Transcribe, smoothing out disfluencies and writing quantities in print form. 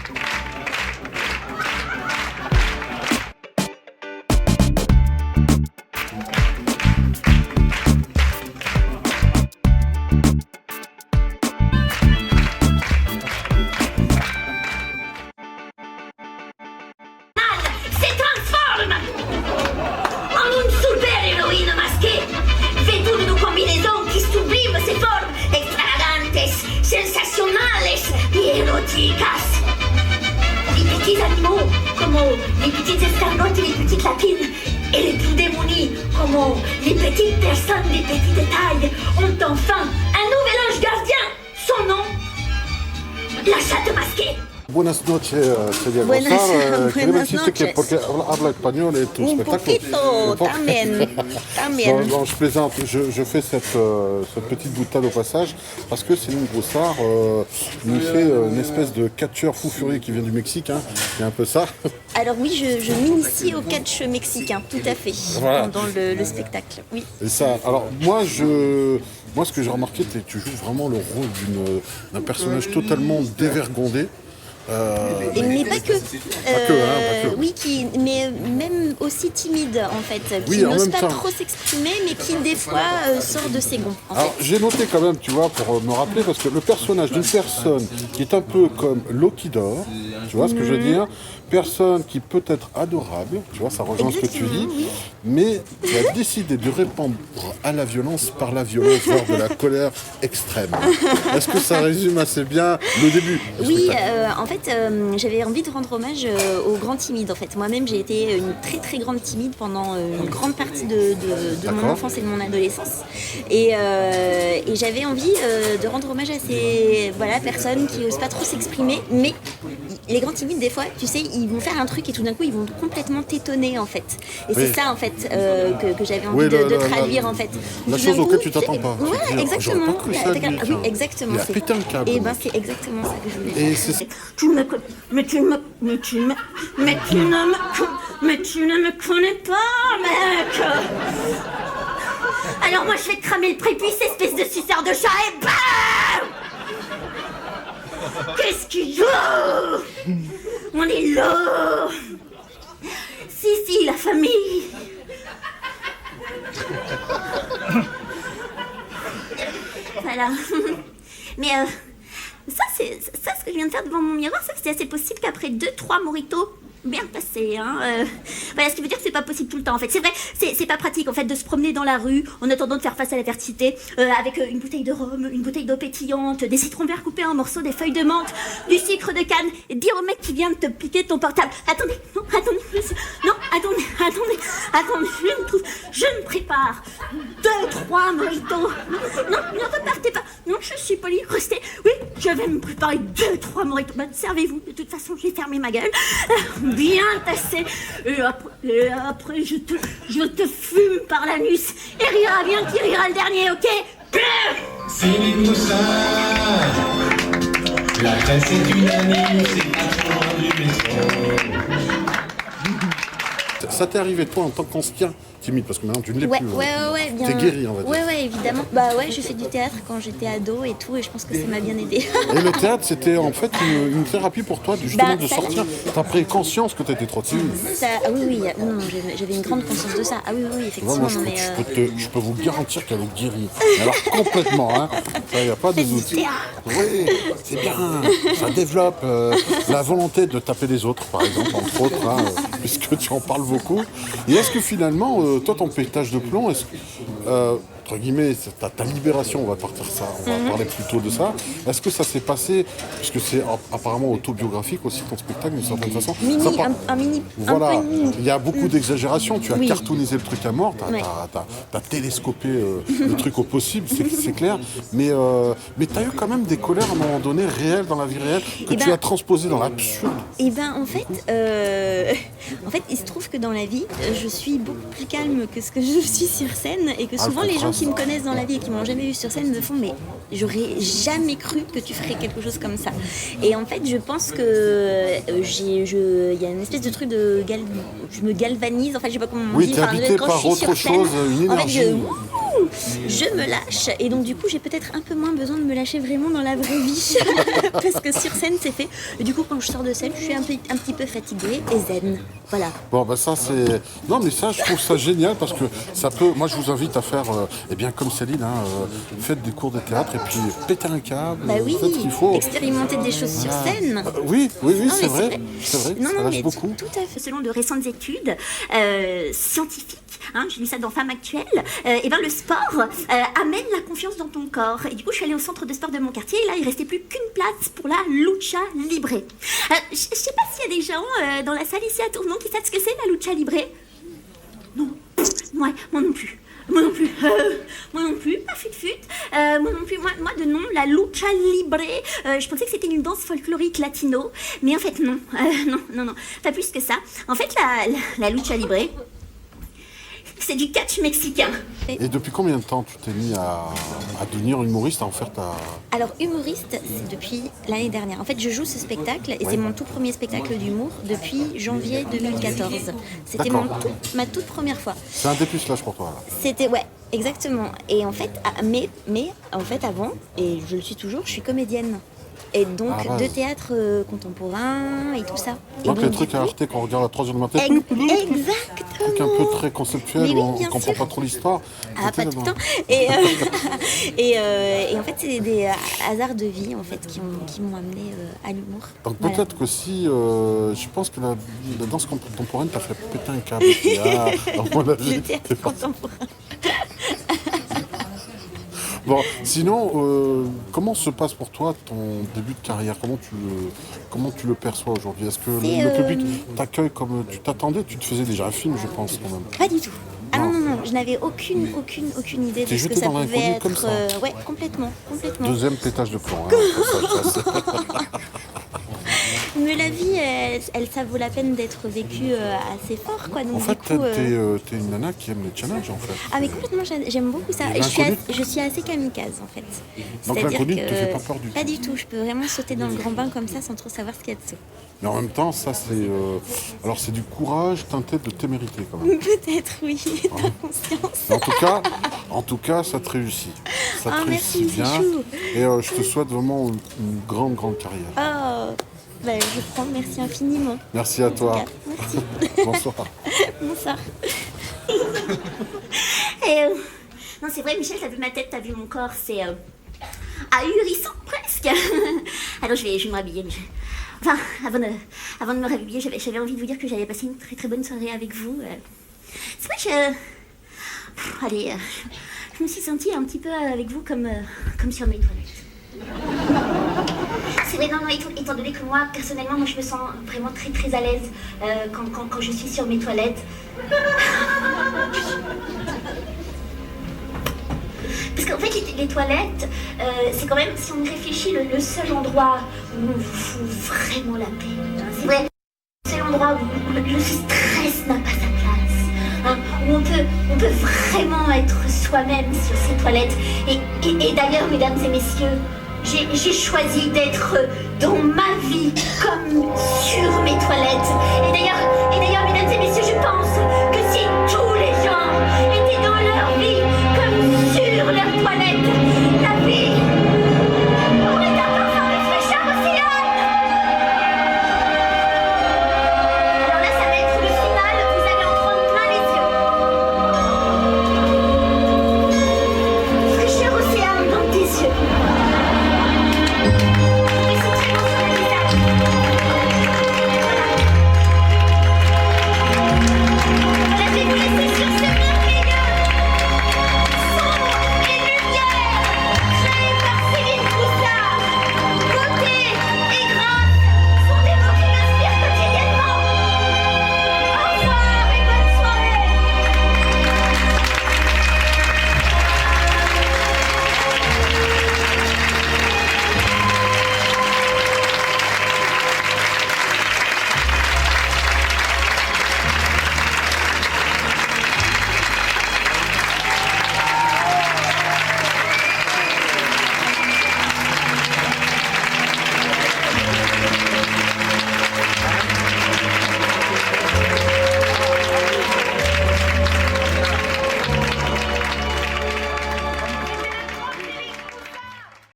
Si transforme en une super-héroïne masquée, vêtue d'une combinaison qui sublime ses formes extravagantes, sensationnelles et éroticas. Les petits animaux, comme les petites escargottes et les petites lapines, et les plus démunis, comme les petites personnes des petites tailles, ont enfin un nouvel ange gardien. Son nom, la chatte masquée. Buenas noches, sería Gonzalo. Quería decirte que porque habla español et tu spectacle. Un poquito, también. Non, je plaisante. Je fais cette petite boutade au passage parce que Céline Brossard nous fait une espèce de catcheur fou furieux qui vient du Mexique. Hein. C'est un peu ça. Alors oui, je m'initie au catch mexicain, tout à fait, voilà. Pendant le spectacle. Oui. Et ça. Alors moi, ce que j'ai remarqué, c'est que tu joues vraiment le rôle d'un personnage totalement dévergondé. Mais pas que. Pas que. Oui, mais même aussi timide en fait, qui n'ose pas trop s'exprimer, mais qui des fois sort de ses gonds. Alors j'ai noté quand même, tu vois, pour me rappeler, parce que le personnage d'une personne qui est un peu comme Loki d'or, tu vois ce que je veux dire, personne qui peut être adorable, tu vois, ça rejoint ce que tu dis, oui. mais qui a décidé de répondre à la violence par la violence, voire de la colère extrême. Est-ce que ça résume assez bien le début? Oui, en fait, j'avais envie de rendre hommage aux grands timides. En fait, moi-même, j'ai été une très très grande timide pendant une grande partie de mon enfance et de mon adolescence, et j'avais envie de rendre hommage à ces personnes qui n'osent pas trop s'exprimer, mais les grands timides, des fois, tu sais, ils vont faire un truc et tout d'un coup, ils vont complètement t'étonner, en fait. Et c'est ça, en fait, que j'avais envie de traduire, en fait. La chose auquel tu t'attends pas. Ouais, exactement. Pas cru ça, Oui, exactement. Il a pété un câble. Et ben, c'est exactement ça que je voulais dire. Et c'est... Tu ne me connais, mais tu ne me connais pas, mec. Alors moi je vais te cramer le prépuce, espèce de suceur de chat, et bam! Qu'est-ce qu'il joue? On est là. Si, la famille. Voilà. Mais ça, ce que je viens de faire devant mon miroir, c'est assez possible qu'après 2-3 mojitos bien passés, voilà, ce qui veut dire que c'est pas possible tout le temps, en fait. C'est vrai, c'est pas pratique, en fait, de se promener dans la rue en attendant de faire face à l'adversité, avec une bouteille de rhum, une bouteille d'eau pétillante, des citrons verts coupés en morceaux, des feuilles de menthe, du sucre de canne, et dire au mec qui vient de te piquer ton portable, attendez, je me prépare 2-3 mojitos. Non, ne repartez pas. Non, je suis polie, restez. Oui, je vais me préparer 2-3 mojitos. Bah, servez-vous, de toute façon, j'ai fermé ma gueule. Bien tassé. Et après, je te fume par l'anus. Et rira bien qui rira le dernier, ok? Céline Brossard, la presse est unanime, c'est pas trop du métro. Ça t'est arrivé toi en tant qu'ancien timide, parce que maintenant tu ne l'es Ouais, plus. bien. T'es guéri, on va dire. Ouais, évidemment. Bah ouais, j'ai fait du théâtre quand j'étais ado et tout, et je pense que ça m'a bien aidé. Et le théâtre, c'était en fait une thérapie pour toi, justement, de sortir. T'as pris conscience que t'étais trop timide. Oui, non, j'avais une grande conscience de ça. Ah oui, effectivement. Moi, je peux vous garantir qu'elle est guérie. Alors complètement, hein. Ça, il n'y a pas de doute. Oui, c'est bien. Ça développe la volonté de taper les autres, par exemple, entre autres, hein, puisque tu en parles beaucoup. Et est-ce que finalement, toi, ton pétage de plomb, est-ce que, entre guillemets, ta libération, on va parler plutôt de ça. Est-ce que ça s'est passé, puisque c'est apparemment autobiographique aussi ton spectacle d'une certaine façon. Un mini. Voilà, il y a beaucoup d'exagération. Tu as cartoonisé le truc à mort, t'as télescopé le truc au possible, c'est clair. Mais t'as eu quand même des colères à un moment donné réelles dans la vie réelle que tu as transposées dans l'absurde. Et ben en fait, il se trouve que dans la vie, je suis beaucoup plus calme que ce que je suis sur scène, et que souvent les gens qui me connaissent dans la vie et qui m'ont jamais vu sur scène me font mais j'aurais jamais cru que tu ferais quelque chose comme ça. Et en fait, je pense que il y a une espèce de truc je me galvanise. En fait, je sais pas comment on dit. Oui, t'es habité par autre chose, une énergie. En fait, je me lâche. Et donc du coup, j'ai peut-être un peu moins besoin de me lâcher vraiment dans la vraie vie. Parce que sur scène, c'est fait. Et du coup, quand je sors de scène, je suis un petit peu fatiguée et zen. Voilà. Bon, ben ça, c'est... Non, mais ça, je trouve ça génial parce que ça peut... Moi, je vous invite à faire, eh bien, comme Céline, faites des cours de théâtre et puis pétez un câble, Bah oui, faites ce qu'il faut. expérimenter des choses sur scène. Oui, Non, c'est mais vrai. C'est vrai, Non, ça non, lâche mais beaucoup. tout à fait. Selon de récentes études scientifiques, j'ai lu ça dans Femme Actuelle, et ben le sport amène la confiance dans ton corps. Et du coup, je suis allée au centre de sport de mon quartier et là, il restait plus qu'une place pour la lucha libre. Je sais pas s'il y a des gens dans la salle ici à Tournon qui savent ce que c'est la lucha libre. Non, moi non plus. Moi non plus, pas fut. Moi non plus, moi de nom, la lucha libre. Je pensais que c'était une danse folklorique latino, mais en fait non, non, pas plus que ça. En fait, la lucha libre, c'est du catch mexicain. Et depuis combien de temps tu t'es mis à devenir humoriste, à en faire ta... Alors, humoriste, c'est depuis l'année dernière. En fait, je joue ce spectacle et c'est mon tout premier spectacle d'humour depuis janvier 2014. C'était ma toute première fois. C'est un dépucelage pour toi, là. C'était, ouais, exactement. Et en fait, mais en fait, avant, et je le suis toujours, je suis comédienne. Et donc, de théâtre contemporain et tout ça. Donc, et les donc, trucs à Arte qu'on regarde à 3h du matin. Exactement. Truc un peu très conceptuel, Mais oui, on bien comprend sûr. pas trop l'histoire. Ah, pas tout le temps. Et en fait, c'est des hasards de vie en fait, qui m'ont amené à l'humour. Donc Voilà. peut-être que si, je pense que la danse contemporaine t'a fait péter un câble. À mon avis. Le théâtre contemporain. Bon, sinon, comment se passe pour toi ton début de carrière? Comment tu le perçois aujourd'hui? Est-ce que le public t'accueille comme tu t'attendais? Tu te faisais déjà un film, je pense, quand même. Pas du tout. Ah non, je n'avais aucune idée de T'es ce que jeté ça dans pouvait l'inconnu être. comme ça. Ouais, complètement. Deuxième pétage de plomb. Hein, Mais la vie, ça vaut la peine d'être vécue assez fort, quoi. Donc, en fait, du coup, t'es une nana qui aime les challenges, en fait. Ah mais complètement, j'aime beaucoup ça. Et Et l'inconnu je suis assez kamikaze en fait. Donc C'est-à-dire l'inconnu ne te que- fait pas peur du tout. Pas du tout, je peux vraiment sauter dans le grand bain comme ça sans trop savoir ce qu'il y a dessous. Mais en même temps, ça, c'est... alors, c'est du courage teinté de témérité, quand même. Peut-être, oui, t'as conscience. Mais en tout cas, ça te réussit. Ça te Ah, réussit merci, bien. c'est chou. Et je te souhaite vraiment une grande carrière. Oh, bah, je prends, merci infiniment. Merci à En tout toi. cas, merci. Bonsoir. Bonsoir. Et non, c'est vrai, Michel, t'as vu ma tête, t'as vu mon corps, c'est ahurissant presque. Alors je vais me rhabiller. Enfin, avant de me rhabiller, j'avais envie de vous dire que j'allais passer une très très bonne soirée avec vous. C'est vrai que je me suis sentie un petit peu avec vous comme sur mes toilettes. C'est vrai, non, étant donné que moi, personnellement, je me sens vraiment très très à l'aise quand je suis sur mes toilettes. Parce qu'en fait, les toilettes, c'est quand même, si on y réfléchit, le seul endroit où on vous fout vraiment la paix. C'est vrai, le seul endroit où le stress n'a pas sa place. Où on peut vraiment être soi-même sur ces toilettes. Et d'ailleurs, mesdames et messieurs, j'ai choisi d'être dans ma vie comme sur mes toilettes. Et d'ailleurs, mesdames et messieurs, je pense que si tous les gens étaient dans leur vie comme sur leurs toilettes, la vie